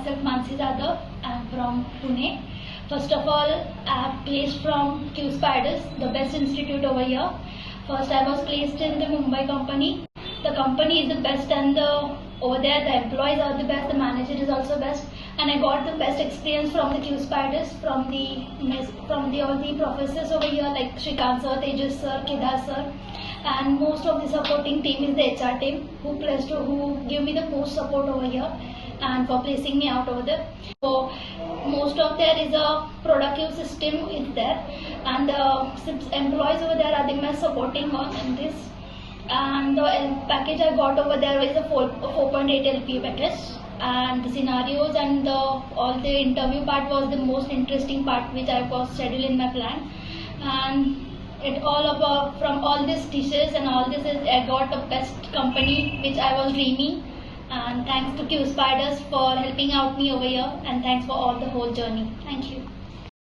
myself Manasi. I'm from Pune. First of all, I am placed from Qspiders, the best institute over here. First, I was placed in the Mumbai company. The company is the best, and over there the employees are the best. The manager is also best, and I got the best experience from the Qspiders, from the all the professors over here like Shrikant sir, Tejas sir, Kedar sir, and most of the supporting team is the HR team who give me the most support over here and for placing me out over there. So most of there is a productive system is there, and the employees over there are the most supporting on in this. And the package I got over there is a 4.8 LPA package, and the scenarios and all the interview part was the most interesting part which I was scheduled in my plan. And it all about from all these dishes and all this is I got the best company which I was dreaming. And thanks to Qspiders for helping out me over here, and thanks for all the whole journey. Thank you.